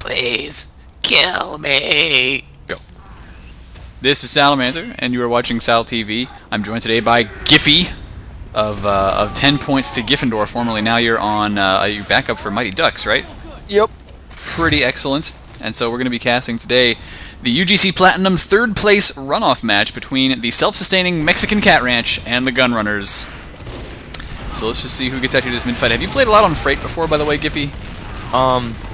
Please, kill me. Go. This is Salamancer, and you are watching SalTV. I'm joined today by Giffy of 10 points to Gryffindor, formerly. Now you're on you backup for Mighty Ducks, right? Yep. Pretty excellent. And so we're going to be casting today the UGC Platinum third place runoff match between the self-sustaining Mexican Cat Ranch and the Gunrunners. So let's just see who gets out here to this mid-fight. Have you played a lot on Freight before, by the way, Giffy?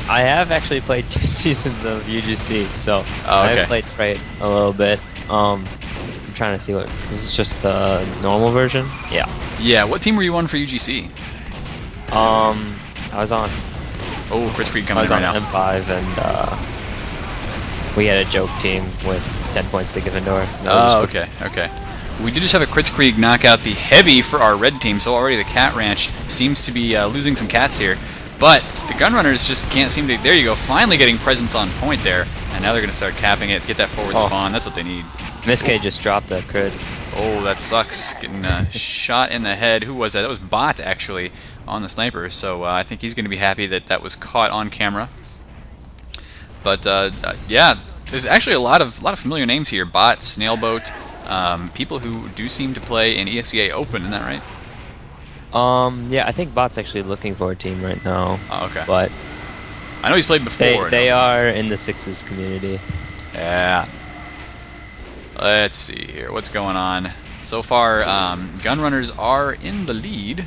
I have actually played 2 seasons of UGC, so okay. I have played Freight a little bit. I'm trying to see what... This is just the normal version? Yeah. Yeah, what team were you on for UGC? I was on... Oh, Crit Creek coming in right now. I was on M5, and we had a joke team with 10 points to Gryffindor. Oh, okay, okay. We did just have a Kritzkrieg knock out the heavy for our red team, so already the Cat Ranch seems to be losing some cats here. But the Gunrunners just can't seem to... There you go, finally getting presence on point there. And now they're going to start capping it, get that forward spawn. That's what they need. Miss K just dropped the crits. Oh, that sucks. Getting shot in the head. Who was that? That was Bot, actually, on the sniper. So I think he's going to be happy that that was caught on camera. But yeah, there's actually a lot of familiar names here. Bot, Snailboat, people who do seem to play in ESEA Open. Isn't that right? Yeah, I think Bot's actually looking for a team right now. Oh, okay. But I know he's played before. They are in the Sixes community. Yeah. Let's see here. What's going on? So far, Gunrunners are in the lead.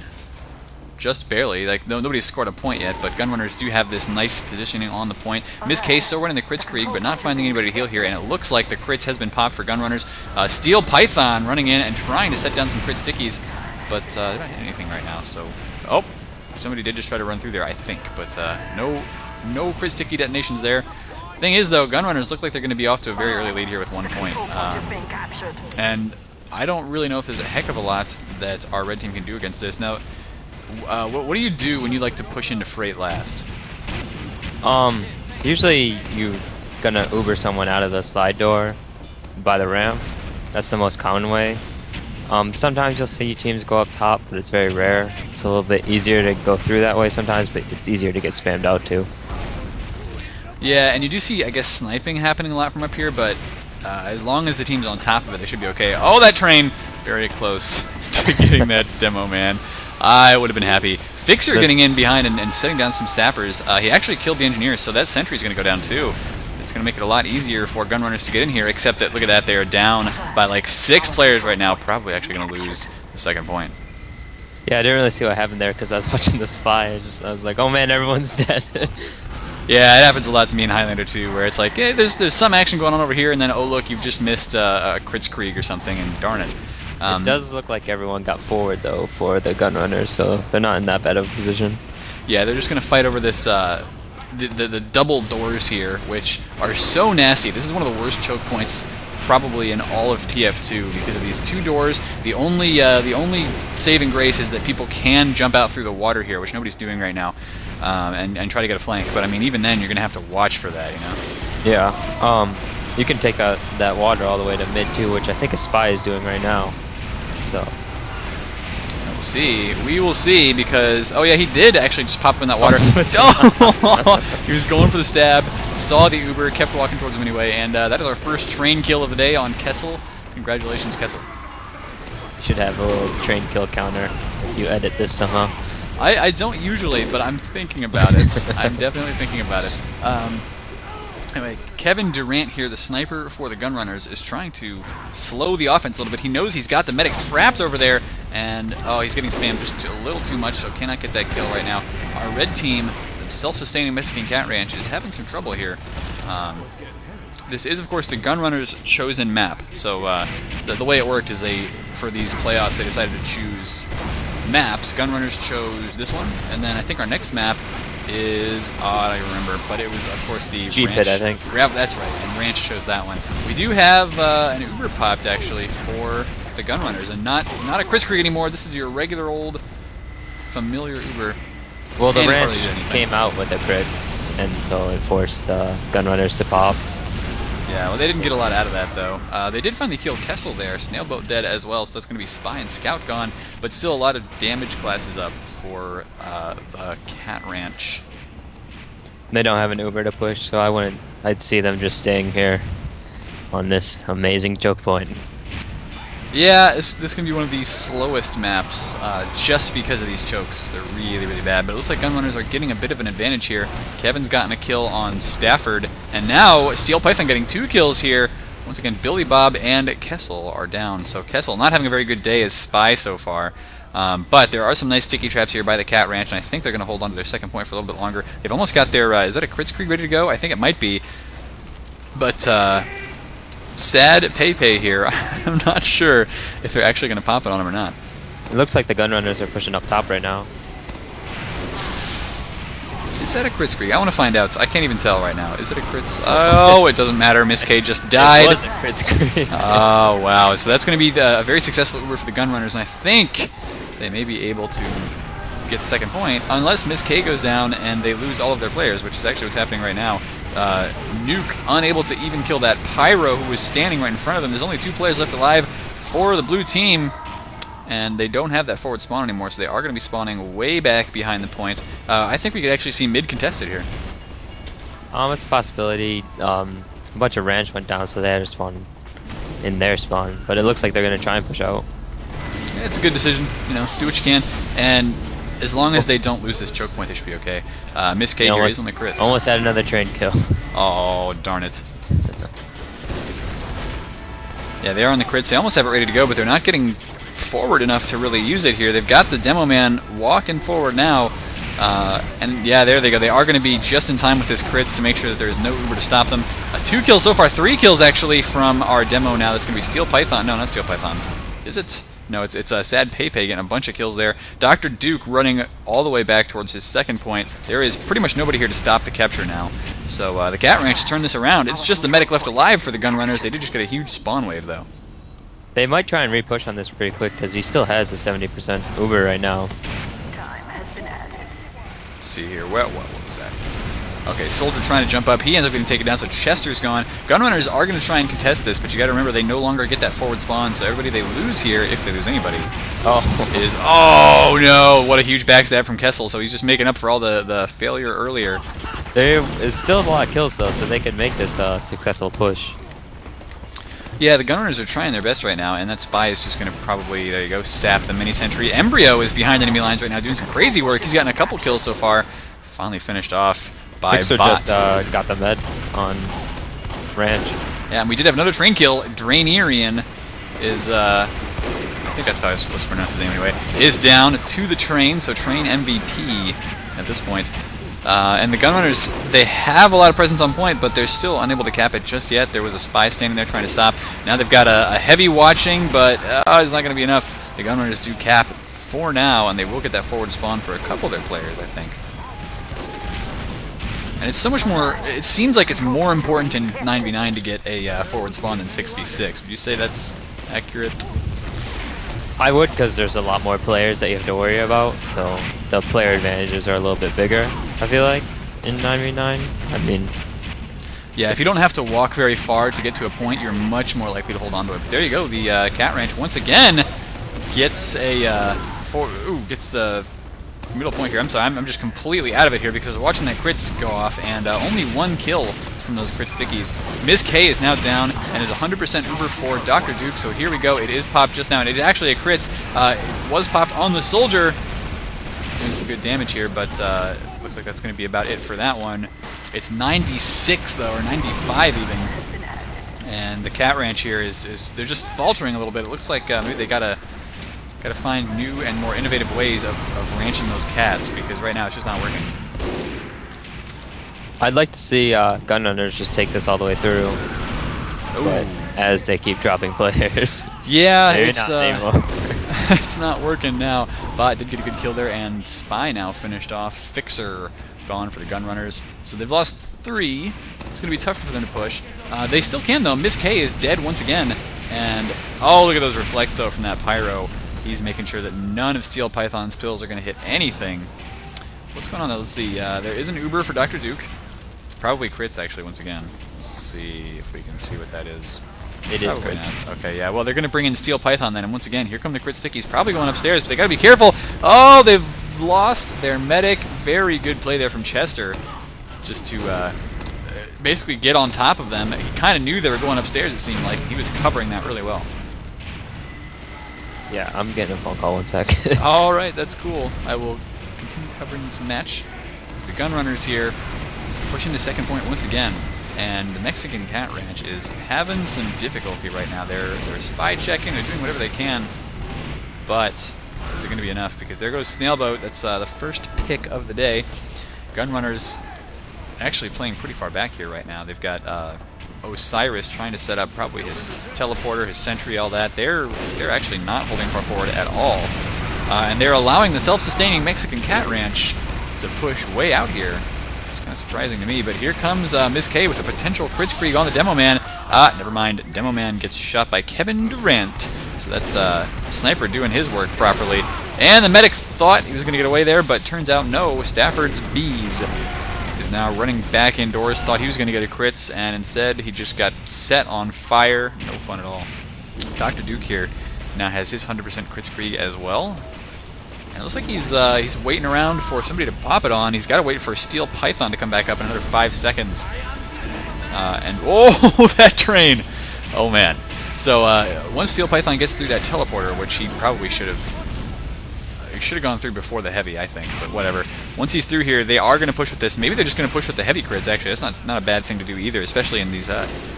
Just barely. Like, nobody's scored a point yet, but Gunrunners do have this nice positioning on the point. Miss K still running the Kritzkrieg, but not finding anybody to heal here, and it looks like the crits has been popped for Gunrunners. Steel Python running in and trying to set down some crit stickies, but they're not hitting anything right now, so... Oh! Somebody did just try to run through there, I think, but no crit sticky detonations there. Thing is, though, Gunrunners look like they're going to be off to a very early lead here with 1 point. And I don't really know if there's a heck of a lot that our red team can do against this. Now, what do you do when you like to push into Freight last? Usually you're gonna Uber someone out of the slide door by the ramp. That's the most common way. Sometimes you'll see teams go up top, but it's very rare. It's a little bit easier to go through that way sometimes, but it's easier to get spammed out too. Yeah, and you do see, I guess, sniping happening a lot from up here, but as long as the team's on top of it, they should be okay. Oh, that train! Very close to getting that demo, man. I would have been happy. Fixer getting in behind and setting down some sappers. He actually killed the engineer, so that sentry's going to go down too. It's going to make it a lot easier for Gunrunners to get in here, except that, look at that, they're down by like 6 players right now, probably actually going to lose the 2nd point. Yeah, I didn't really see what happened there because I was watching the spy. I was like, oh man, everyone's dead. Yeah, it happens a lot to me in Highlander too, where it's like, yeah, there's some action going on over here, and then, oh look, you've just missed a Kritzkrieg or something, and darn it. It does look like everyone got forward, though, for the Gunrunners, so they're not in that bad of a position. Yeah, they're just going to fight over this, the double doors here, which are so nasty. This is one of the worst choke points probably in all of TF2 because of these 2 doors. The only saving grace is that people can jump out through the water here, which nobody's doing right now, and try to get a flank. But, I mean, even then, you're going to have to watch for that, you know? Yeah. You can take that water all the way to mid, too, which I think a spy is doing right now. So we'll see. We will see because oh yeah, he did actually just pop up in that water. Oh, he was going for the stab, saw the Uber, kept walking towards him anyway, and that is our first train kill of the day on Kessel. Congratulations, Kessel. Should have a little train kill counter if you edit this somehow. I don't usually, but I'm thinking about it. I'm definitely thinking about it. Anyway, Kevin Durant here, the sniper for the Gunrunners, is trying to slow the offense a little bit. He knows he's got the medic trapped over there, and oh, he's getting spammed just a little too much, so cannot get that kill right now. Our red team, the self-sustaining Mexican Cat Ranch, is having some trouble here. This is, of course, the Gunrunners' chosen map. So the way it worked is for these playoffs, they decided to choose maps. Gunrunners chose this one, and then I think our next map is, I don't remember, but it was, of course, the G Ranch. Pit, I think. Yeah, that's right, and Ranch chose that one. We do have an Uber popped, actually, for the Gunrunners, and not a Kritzkrieg anymore. This is your regular old familiar Uber. Well, the Ranch came out with the crits, and so it forced the Gunrunners to pop. Yeah, well, they didn't get a lot out of that, though. They did finally kill Kessel there. Snailboat dead as well, so that's going to be Spy and Scout gone. But still a lot of damage classes up for the Cat Ranch. They don't have an Uber to push, so I wouldn't. I'd see them just staying here on this amazing choke point. Yeah, this can be one of the slowest maps, just because of these chokes. They're really, really bad. But it looks like Gunrunners are getting a bit of an advantage here. Kevin's gotten a kill on Stafford, and now Steel Python getting 2 kills here. Once again, Billy Bob and Kessel are down. So Kessel not having a very good day as Spy so far. But there are some nice sticky traps here by the Cat Ranch, and I think they're going to hold on to their second point for a little bit longer. They've almost got their, is that a Crits Creek ready to go? I think it might be. But, sad Pepe here. I'm not sure if they're actually going to pop it on him or not. It looks like the Gunrunners are pushing up top right now. Is that a Crits Creek? I want to find out. I can't even tell right now. Is it a Crits? Oh, it doesn't matter. Miss K just died. It was a Crits Creek. Oh, wow. So that's going to be a very successful Uber for the Gunrunners, and I think they may be able to get the second point, unless Miss K goes down and they lose all of their players, which is actually what's happening right now. Nuke unable to even kill that Pyro who was standing right in front of them. There's only 2 players left alive for the blue team, and they don't have that forward spawn anymore, so they are going to be spawning way back behind the point. I think we could actually see mid contested here. It's a possibility. A bunch of ranch went down, so they had to spawn in their spawn, but it looks like they're going to try and push out. Yeah, it's a good decision. You know, do what you can, and as long as they don't lose this choke point, they should be okay. Miss K here is on the crits. Almost had another train kill. Oh, darn it. Yeah, they are on the crits. They almost have it ready to go, but they're not getting forward enough to really use it here. They've got the Demo Man walking forward now. And yeah, there they go. They are going to be just in time with this crits to make sure that there is no Uber to stop them. 2 kills so far. 3 kills, actually, from our Demo now. That's going to be Steel Python. No, not Steel Python. Is it? No, it's Sad Pepe getting a bunch of kills there. Dr. Duke running all the way back towards his second point. There is pretty much nobody here to stop the capture now. So the Cat Ranch turned this around. It's just the medic left alive for the Gunrunners. They did just get a huge spawn wave, though. They might try and re-push on this pretty quick, because he still has a 70% Uber right now. Let's see here. What was that? Okay, Soldier trying to jump up. He ends up getting taken down, so Chester's gone. Gunrunners are going to try and contest this, but you got to remember they no longer get that forward spawn, so everybody they lose here, if they lose anybody, is... Oh, no! What a huge backstab from Kessel, so he's just making up for all the failure earlier. There is still a lot of kills, though, so they could make this a successful push. Yeah, the Gunrunners are trying their best right now, and that Spy is just going to probably, there you go, sap the mini-sentry. Embryo is behind enemy lines right now doing some crazy work. He's gotten a couple kills so far. Finally finished off by Fixer Bot. just got the med on Ranch. Yeah, and we did have another train kill. Drainerian is, I think that's how I'm supposed to pronounce his name anyway, is down to the train, so train MVP at this point. And the Gunrunners, they have a lot of presence on point, but they're still unable to cap it just yet. There was a Spy standing there trying to stop. Now they've got a heavy watching, but it's not going to be enough. The Gunrunners do cap for now, and they will get that forward spawn for a couple of their players, I think. And it's so much more, it seems like it's more important in 9v9 to get a forward spawn than 6v6. Would you say that's accurate? I would, because there's a lot more players that you have to worry about, so the player advantages are a little bit bigger, I feel like, in 9v9. I mean... Yeah, if you don't have to walk very far to get to a point, you're much more likely to hold on to it. But there you go, the Cat Ranch once again gets a... gets the middle point here. I'm sorry, I'm just completely out of it here because I was watching that crits go off, and only 1 kill from those crit stickies. Miss K is now down and is 100% Uber for Dr. Duke, so here we go. It is popped just now, and it is actually a crits. It was popped on the Soldier. He's doing some good damage here, but looks like that's going to be about it for that one. It's 9v6, though, or 9v5 even. And the Cat Ranch here is they're just faltering a little bit. It looks like maybe they gotta find new and more innovative ways of ranching those cats, because right now it's just not working. I'd like to see Gunrunners just take this all the way through, but as they keep dropping players. Yeah, it's not anymore. It's not working now. Bot did get a good kill there, and Spy now finished off. Fixer gone for the Gunrunners. So they've lost 3. It's going to be tougher for them to push. They still can, though. Miss K is dead once again. And, oh, look at those reflects, though, from that Pyro. He's making sure that none of Steel Python's pills are going to hit anything. What's going on, though? Let's see. There is an Uber for Dr. Duke. Probably crits, actually, once again. Let's see if we can see what that is. It is crits. Okay, yeah. Well, they're going to bring in Steel Python then, and once again, here come the crit stickies. Probably going upstairs, but they got to be careful. Oh, they've lost their medic. Very good play there from Chester. just to basically get on top of them. He kind of knew they were going upstairs, it seemed like. He was covering that really well. Yeah, I'm getting a phone call, 1 sec. Alright, that's cool. I will continue covering this match. As the Gunrunners here pushing to second point once again. And the Mexican Cat Ranch is having some difficulty right now. They're spy checking, they're doing whatever they can. But is it going to be enough? Because there goes Snailboat. That's the first pick of the day. Gunrunners actually playing pretty far back here right now. They've got Osiris trying to set up probably his teleporter, his sentry, all that. They're actually not holding far forward at all. And they're allowing the self-sustaining Mexican Cat Ranch to push way out here. It's kind of surprising to me, but here comes Miss K with a potential Kritzkrieg on the Demo Man. Never mind. Demo Man gets shot by Kevin Durant. So that's Sniper doing his work properly. And the medic thought he was going to get away there, but turns out no. Stafford's Bees is now running back indoors. Thought he was going to get a crits, and instead he just got set on fire. No fun at all. Dr. Duke here now has his 100% Kritzkrieg as well. And it looks like he's waiting around for somebody to pop it on. He's got to wait for Steel Python to come back up in another 5 seconds. And oh, that train! Oh man. So once Steel Python gets through that teleporter, which he probably should have gone through before the heavy, I think, but whatever. Once he's through here, they are going to push with this. Maybe they're just going to push with the heavy crits, actually. That's not a bad thing to do either, especially in these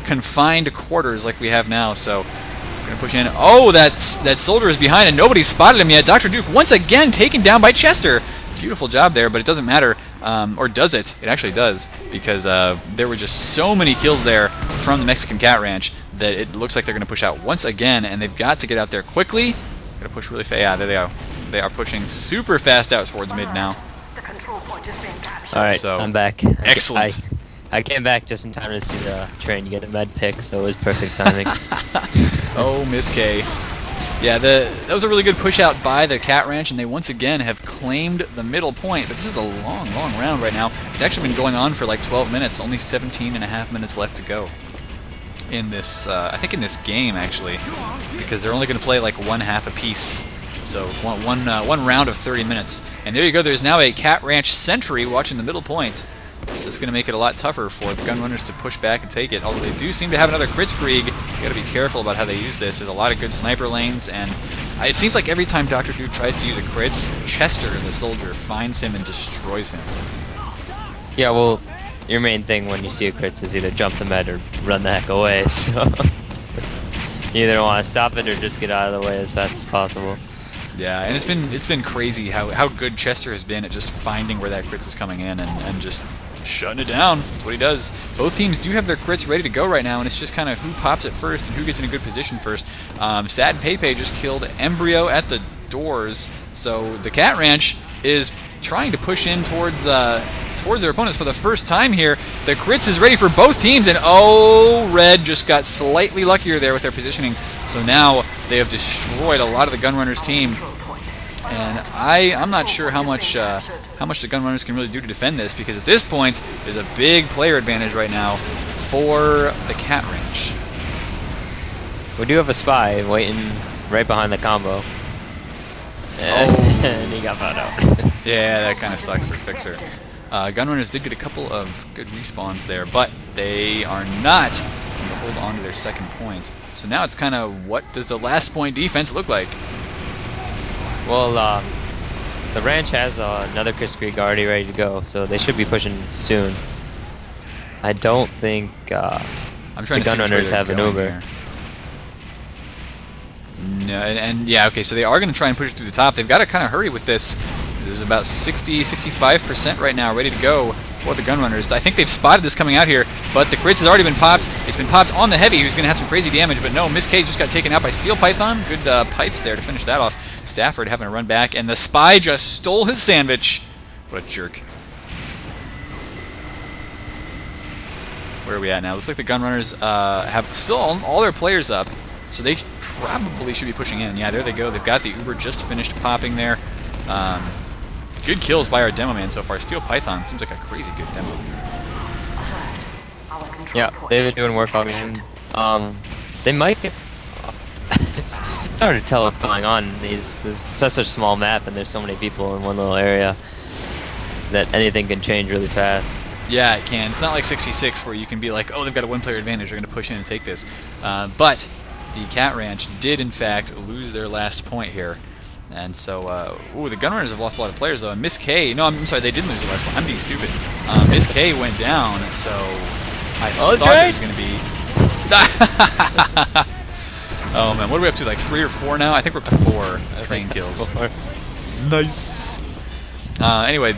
confined quarters like we have now. So we're going to push in. Oh, that soldier is behind, and nobody's spotted him yet. Dr. Duke once again taken down by Chester. Beautiful job there, but it doesn't matter. Or does it? It actually does, because there were just so many kills there from the Mexican Cat Ranch that it looks like they're going to push out once again, and they've got to get out there quickly. Got to push really fast. Yeah, there they go. They are pushing super fast out towards mid now. Alright, so, I'm back. Excellent. I came back just in time to see the train get a med pick, so it was perfect timing. Oh, Miss K. Yeah, that was a really good push out by the Cat Ranch, and they once again have claimed the middle point. But this is a long, long round right now. It's actually been going on for like 12 minutes, only 17.5 minutes left to go in this, I think in this game actually, because they're only going to play like 1/2 apiece. So one round of 30 minutes. And there you go, there's now a Cat Ranch sentry watching the middle point. So it's going to make it a lot tougher for the Gunrunners to push back and take it. Although they do seem to have another Kritzkrieg, you got to be careful about how they use this. There's a lot of good sniper lanes, and it seems like every time Dr. Duke tries to use a crits, Chester, the soldier, finds him and destroys him. Yeah, well, your main thing when you see a crits is either jump the med or run the heck away, so you either want to stop it or just get out of the way as fast as possible. Yeah, and it's been crazy how good Chester has been at just finding where that crits is coming in and just shutting it down. That's what he does. Both teams do have their crits ready to go right now, and it's just kind of who pops it first and who gets in a good position first. Sad Pepe just killed Embryo at the doors, so the Cat Ranch is trying to push in towards their opponents for the first time here. The crits is ready for both teams, and oh, Red just got slightly luckier there with their positioning. So now they have destroyed a lot of the Gunrunners team, and I'm not sure how much the Gunrunners can really do to defend this, because at this point there's a big player advantage right now for the Cat Ranch. We do have a spy waiting right behind the combo. And he got found out. Yeah, that kind of sucks for Fixer. Gunrunners did get a couple of good respawns there, but they are not going to hold on to their second point. So now it's kind of, what does the last point defense look like? Well, the ranch has another Kritzkrieg already ready to go, so they should be pushing soon. I don't think I'm trying the to Gunrunners have an Uber. Here. No, and yeah, okay, so they are going to try and push it through the top. They've got to kind of hurry with this. There's about 65% right now ready to go for the Gunrunners. I think they've spotted this coming out here, but the crits has already been popped. It's been popped on the heavy, who's going to have some crazy damage, but no, Miss K just got taken out by Steel Python. Good pipes there to finish that off. Stafford having to run back, and the spy just stole his sandwich. What a jerk. Where are we at now? Looks like the Gunrunners have still all their players up, so they probably should be pushing in. Yeah, there they go. They've got the Uber just finished popping there. Good kills by our demo man so far. Steel Python seems like a crazy good demo. Yeah, they've been doing work all game. They might get... it's hard to tell what's going on. There's such a small map and there's so many people in one little area that anything can change really fast. Yeah, it can. It's not like 6v6 where you can be like, oh, they've got a one-player advantage, they're going to push in and take this. But the Cat Ranch did, in fact, lose their last point here. And so, ooh, the Gunrunners have lost a lot of players, though. And Miss K, no, I'm sorry, they didn't lose the last one. I'm being stupid. Miss K went down, so I thought it was going to be... Oh, man, what are we up to, like 3 or 4 now? I think we're up to 4 train kills. Nice. Anyway,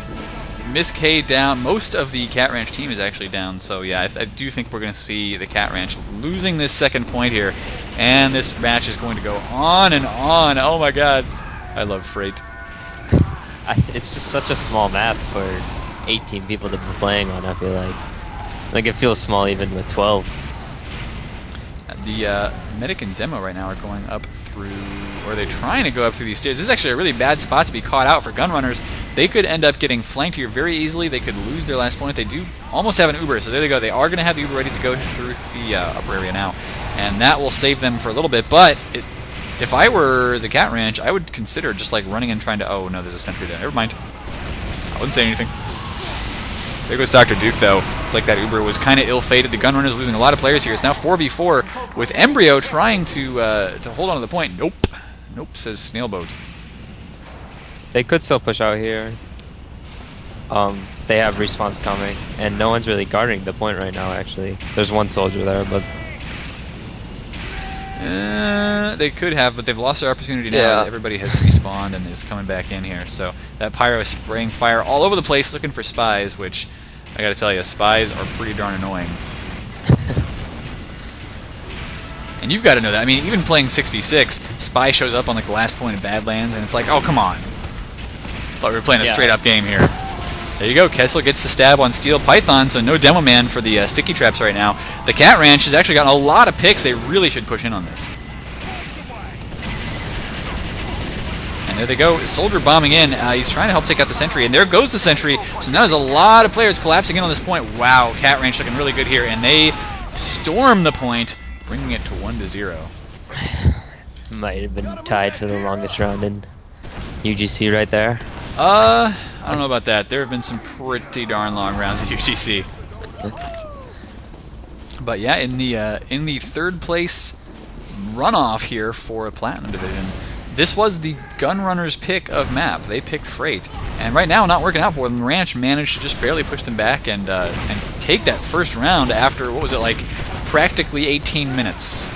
Miss K down. Most of the Cat Ranch team is actually down, so yeah, I do think we're going to see the Cat Ranch losing this second point here, and this match is going to go on and on. Oh my god, I love Freight. It's just such a small map for 18 people to be playing on, I feel like. Like, it feels small even with 12. The Medic and Demo right now are going up through, or they're trying to go up through these stairs. This is actually a really bad spot to be caught out for Gunrunners. They could end up getting flanked here very easily. They could lose their last point. They do almost have an Uber, so there they go. They are going to have the Uber ready to go through the upper area now, and that will save them for a little bit. But if I were the Cat Ranch, I would consider just like running and trying to... Oh, no, there's a sentry there. Never mind. I wouldn't say anything. There goes Dr. Duke, though. It's like that Uber was kind of ill-fated. The Gunrunners losing a lot of players here. It's now 4v4 with Embryo trying to hold on to the point. Nope. Nope, says Snailboat. They could still push out here. They have respawns coming, and no one's really guarding the point right now, actually. There's one soldier there, but... They could have, but they've lost their opportunity now as everybody has respawned and is coming back in here. So that Pyro is spraying fire all over the place looking for spies, which, I gotta tell you, spies are pretty darn annoying. And you've got to know that. I mean, even playing 6v6, Spy shows up on like the last point of Badlands, and it's like, oh, come on. Thought we were playing a straight-up game here. There you go. Kessel gets the stab on Steel Python, so no Demo Man for the sticky traps right now. The Cat Ranch has actually gotten a lot of picks. They really should push in on this. And there they go. Soldier bombing in. He's trying to help take out the sentry, and there goes the sentry. So now there's a lot of players collapsing in on this point. Wow, Cat Ranch looking really good here, and they storm the point, bringing it to 1-0. Might have been tied for the longest round in UGC right there. I don't know about that. There have been some pretty darn long rounds at UGC. But yeah, in the third place runoff here for a Platinum Division, this was the Gunrunners' pick of map. They picked Freight, and right now not working out for them. Ranch managed to just barely push them back and take that first round after, what was it, like practically 18 minutes.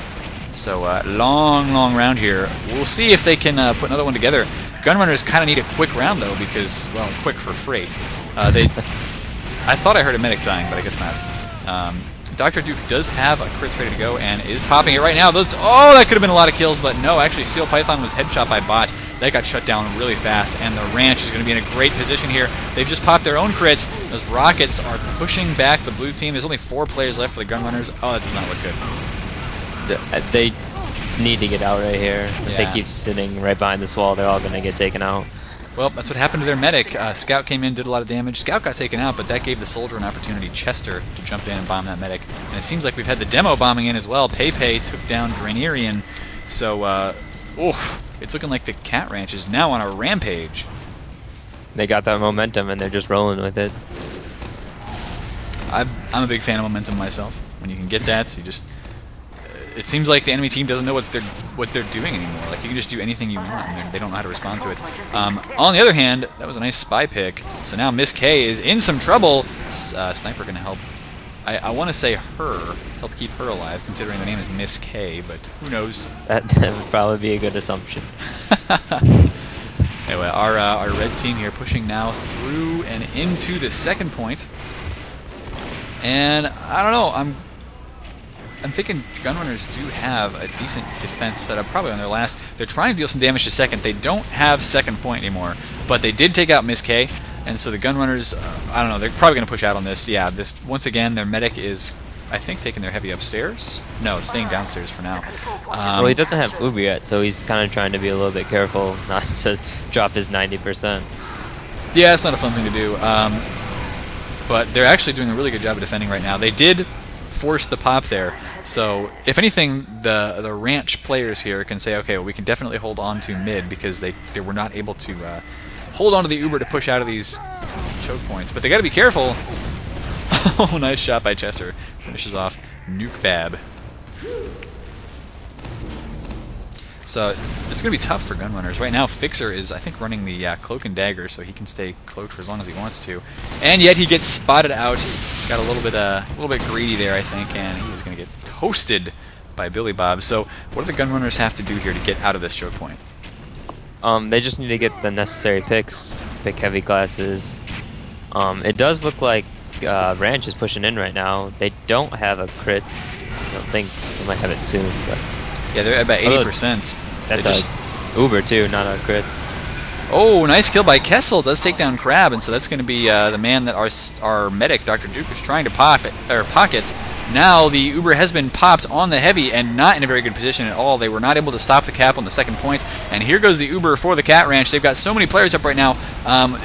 So long round here. We'll see if they can put another one together. Gunrunners kind of need a quick round, though, because, well, quick for Freight. I thought I heard a medic dying, but I guess not. Dr. Duke does have a crit ready to go and is popping it right now. Oh, that could have been a lot of kills, but no, actually, Steel Python was headshot by bot. That got shut down really fast, and the Ranch is going to be in a great position here. They've just popped their own crits. Those rockets are pushing back the blue team. There's only 4 players left for the Gunrunners. Oh, that does not look good. They need to get out right here. If they keep sitting right behind this wall, they're all going to get taken out. Well, that's what happened to their medic. Scout came in, did a lot of damage. Scout got taken out, but that gave the soldier an opportunity, Chester, to jump in and bomb that medic. And it seems like we've had the Demo bombing in as well. Pepe took down Draenerian. So, it's looking like the Cat Ranch is now on a rampage. They got that momentum, and they're just rolling with it. I'm a big fan of momentum myself. When you can get that, so you just... It seems like the enemy team doesn't know what they're doing anymore. Like, you can just do anything you want, and they don't know how to respond to it. On the other hand, that was a nice spy pick. So now Miss K is in some trouble. Sniper going to help. I want to say help keep her alive, considering the name is Miss K, but who knows? That would probably be a good assumption. Anyway, our red team here pushing now through and into the second point. And I don't know, I'm thinking Gunrunners do have a decent defense set up, probably on their last. They're trying to deal some damage to second. They don't have second point anymore, but they did take out Miss K, and so the Gunrunners, I don't know, they're probably going to push out on this. Yeah, once again, their medic is, I think, taking their heavy upstairs. No, staying downstairs for now. Well, he doesn't have Uber yet, so he's kind of trying to be a little bit careful not to drop his 90%. Yeah, it's not a fun thing to do. But they're actually doing a really good job of defending right now. They did force the pop there. So, if anything, the Ranch players here can say, okay, well, we can definitely hold on to mid because they were not able to hold on to the Uber to push out of these choke points. But they got to be careful. Oh, nice shot by Chester. Finishes off Nuke Bab. So it's going to be tough for Gunrunners. Right now, Fixer is, I think, running the Cloak and Dagger, so he can stay cloaked for as long as he wants to. And yet he gets spotted out. Got a little bit greedy there, I think, and he is going to get toasted by Billy Bob. So what do the Gunrunners have to do here to get out of this choke point? They just need to get the necessary picks, pick heavy classes. It does look like Ranch is pushing in right now. They don't have a crits. I don't think they might have it soon, but yeah, they're at about 80%. That's just Uber too, not a crits. Oh, nice kill by Kessel. Does take down Crab, and so that's going to be the man that our medic, Dr. Duke, was trying to pocket. Now the Uber has been popped on the heavy and not in a very good position at all. They were not able to stop the cap on the second point, and here goes the Uber for the Cat Ranch. They've got so many players up right now.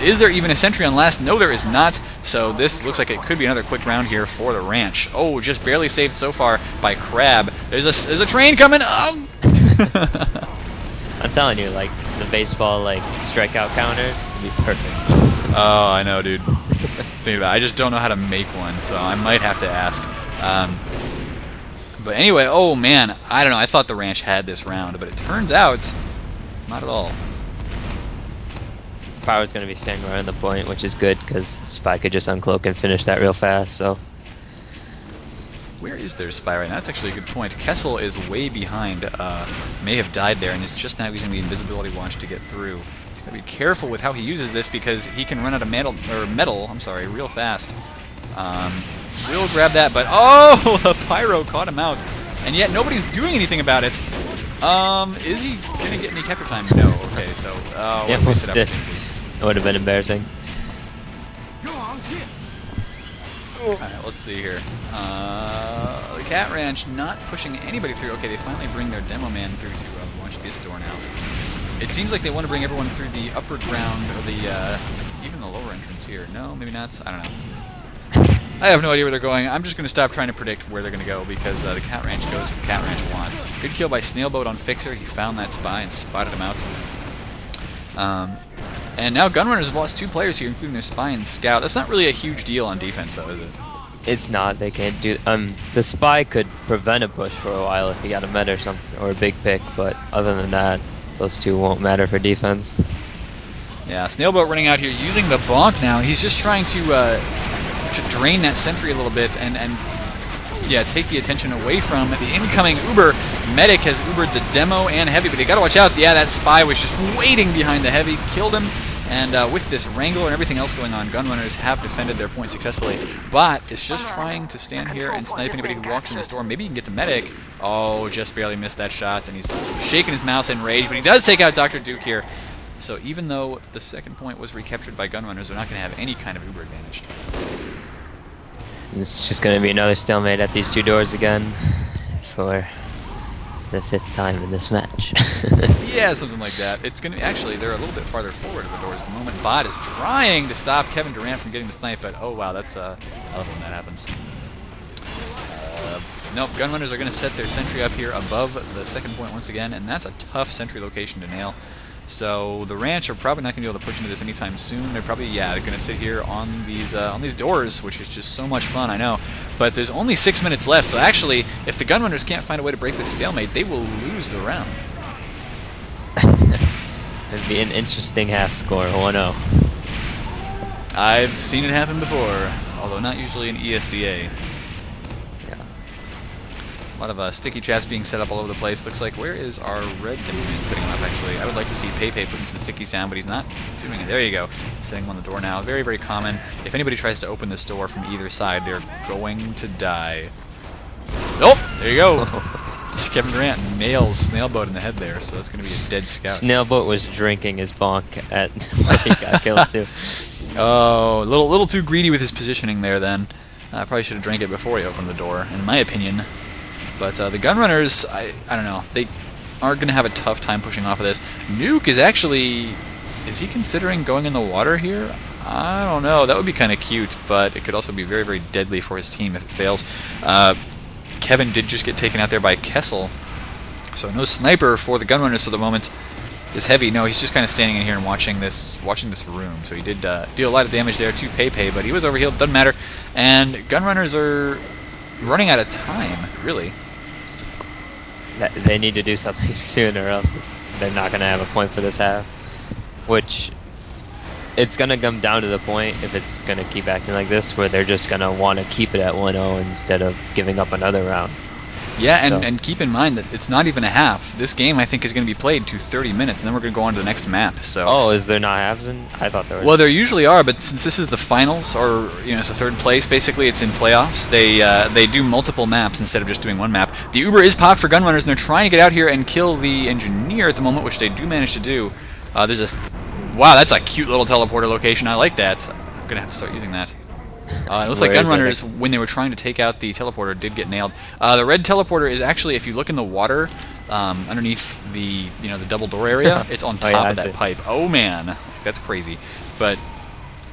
Is there even a sentry on last? No, there is not. So this looks like it could be another quick round here for the Ranch. Oh, just barely saved so far by Crab. There's a train coming. Oh! I'm telling you, like the baseball strikeout counters would be perfect. Oh, I know, dude. Think about it. I just don't know how to make one, so I might have to ask. But anyway, oh man, I don't know. I thought the Ranch had this round, but it turns out not at all. Power's going to be standing right on the point, which is good because Spy could just uncloak and finish that real fast. So where is their Spy right now? That's actually a good point. Kessel is way behind. May have died there and is just now using the invisibility launch to get through. He's got to be careful with how he uses this because he can run out of metal, real fast. We'll grab that, but oh, the Pyro caught him out, and yet nobody's doing anything about it. Is he gonna get any capture time? No. Okay, so yeah, almost did. It would have been embarrassing. Alright, let's see here. The Cat Ranch not pushing anybody through. Okay, they finally bring their demo man through to launch this door now. It seems like they want to bring everyone through the upper ground, or the even the lower entrance here. No, maybe not. I don't know. I have no idea where they're going. I'm just going to stop trying to predict where they're going to go because the Cat Ranch goes where the Cat Ranch wants. Good kill by Snailboat on Fixer. He found that Spy and spotted him out. And now Gunrunners have lost 2 players here, including their Spy and Scout. That's not really a huge deal on defense, though, is it? It's not. They can't do. The Spy could prevent a push for a while if he got a med or something, or a big pick. But other than that, those 2 won't matter for defense. Yeah, Snailboat running out here using the bonk now. He's just trying to drain that sentry a little bit and yeah, take the attention away from the incoming Uber. Medic has Ubered the demo and heavy, but you gotta watch out. Yeah, that Spy was just waiting behind the heavy, killed him, and with this wrangle and everything else going on, Gunrunners have defended their point successfully, but it's just trying to stand here and snipe anybody who walks in this door. Maybe you can get the medic. Oh, just barely missed that shot, and he's shaking his mouse in rage, but he does take out Dr. Duke here. So even though the second point was recaptured by Gunrunners, they're not going to have any kind of Uber advantage. It's just going to be another stalemate at these 2 doors again for the 5th time in this match. Yeah, something like that. It's going to actually, they're a little bit farther forward of the doors at the moment. Bot is trying to stop Kevin Durant from getting the snipe, but oh wow, that's I love when that happens. Nope, Gunrunners are going to set their sentry up here above the second point once again, and that's a tough sentry location to nail. So the Ranch are probably not going to be able to push into this anytime soon. They're probably, yeah, they're going to sit here on these doors, which is just so much fun, I know. But there's only 6 minutes left, so actually, if the Gunrunners can't find a way to break this stalemate, they will lose the round. It'd be an interesting half score, 1-0. I've seen it happen before, although not usually in ESCA. A lot of sticky traps being set up all over the place. Looks like, where is our red demo man setting him up, actually? I would like to see Pepe putting some stickies down, but he's not doing it. There you go. Setting him on the door now. Very, very common. If anybody tries to open this door from either side, they're going to die. Oh, there you go. Kevin Durant nails Snailboat in the head there, so that's going to be a dead Scout. Snailboat was drinking his bonk at when he got killed, too. Oh, a little too greedy with his positioning there, then. Probably should have drank it before he opened the door, in my opinion. But the Gunrunners, I don't know, they are going to have a tough time pushing off of this. Nuke is actually, is he considering going in the water here? I don't know, that would be kind of cute, but it could also be very, very deadly for his team if it fails. Kevin did just get taken out there by Kessel, so no sniper for the Gunrunners for the moment. this heavy. No, he's just kind of standing in here and watching this room. So he did deal a lot of damage there to Pepe, but he was overhealed. Doesn't matter. And Gunrunners are running out of time, really. They need to do something soon, or else they're not going to have a point for this half. Which, it's going to come down to the point, if it's going to keep acting like this, where they're just going to want to keep it at 1-0 instead of giving up another round. Yeah, So. and keep in mind that it's not even a half. This game, I think, is going to be played to 30 minutes, and then we're going to go on to the next map. So. Oh, is there not halves in? I thought there were. Well, there usually are, but since this is the finals, or it's a third place, basically it's in playoffs. They do multiple maps instead of just doing one map. The Uber is popped for Gunrunners, and they're trying to get out here and kill the engineer at the moment, which they do manage to do. There's a wow, that's a cute little teleporter location. I like that. I'm gonna have to start using that. It looks like Gunrunners, when they were trying to take out the teleporter, did get nailed. The red teleporter is actually, if you look in the water, underneath the the double door area, it's on top of that pipe. Oh man, that's crazy. But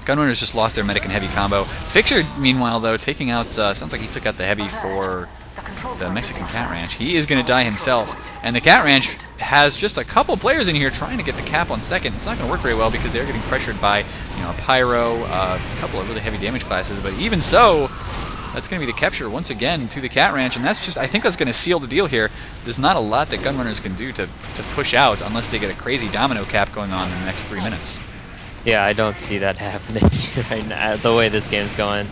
Gunrunners just lost their medic and heavy combo. Fixer, meanwhile, though, taking out, sounds like he took out the heavy for the Mexican Cat Ranch. He is going to die himself. And the Cat Ranch has just a couple players in here trying to get the cap on second. It's not going to work very well because they're getting pressured by, a Pyro, a couple of really heavy damage classes. But even so, that's going to be the capture once again to the Cat Ranch. And that's just, I think that's going to seal the deal here. There's not a lot that Gunrunners can do to push out unless they get a crazy domino cap going on in the next 3 minutes. Yeah, I don't see that happening right now. The way this game's going,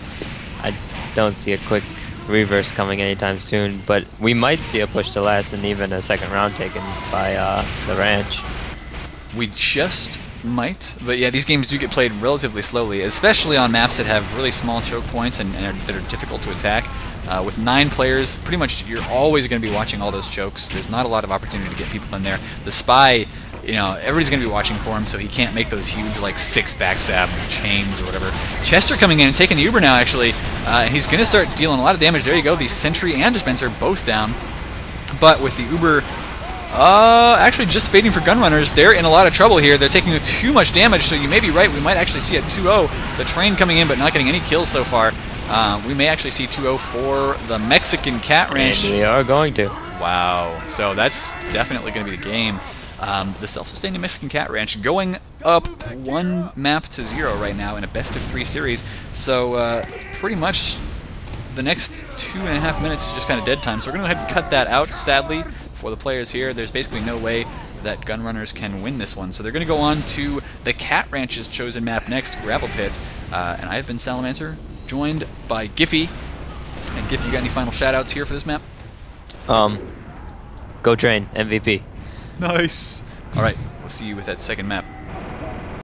I don't see a quick reverse coming anytime soon. But we might see a push to last and even a second round taken by the Ranch. We just might, but yeah, these games do get played relatively slowly, especially on maps that have really small choke points and that are difficult to attack. With 9 players, pretty much you're always going to be watching all those chokes. There's not a lot of opportunity to get people in there. The Spy, everybody's going to be watching for him, so he can't make those huge, like, 6 backstab chains or whatever. Chester coming in and taking the Uber now, actually. He's going to start dealing a lot of damage. There you go, the Sentry and Dispenser both down. But with the Uber actually just fading for Gunrunners, they're in a lot of trouble here. They're taking too much damage, so you may be right. We might actually see a 2-0. The train coming in, but not getting any kills so far. We may actually see 2-0 for the Mexican Cat Ranch. And we are going to. Wow. So that's definitely going to be the game. The self-sustaining Mexican Cat Ranch going up 1 map to 0 right now in a best-of-3 series. So pretty much the next 2.5 minutes is just kind of dead time. So we're going to go ahead and cut that out, sadly, for the players here. There's basically no way that Gunrunners can win this one. So they're going to go on to the Cat Ranch's chosen map next, Gravel Pit. And I have been Salamancer, joined by Giffy. And Giffy, you got any final shout-outs here for this map? Go Train, MVP. Nice. All right, we'll see you with that second map.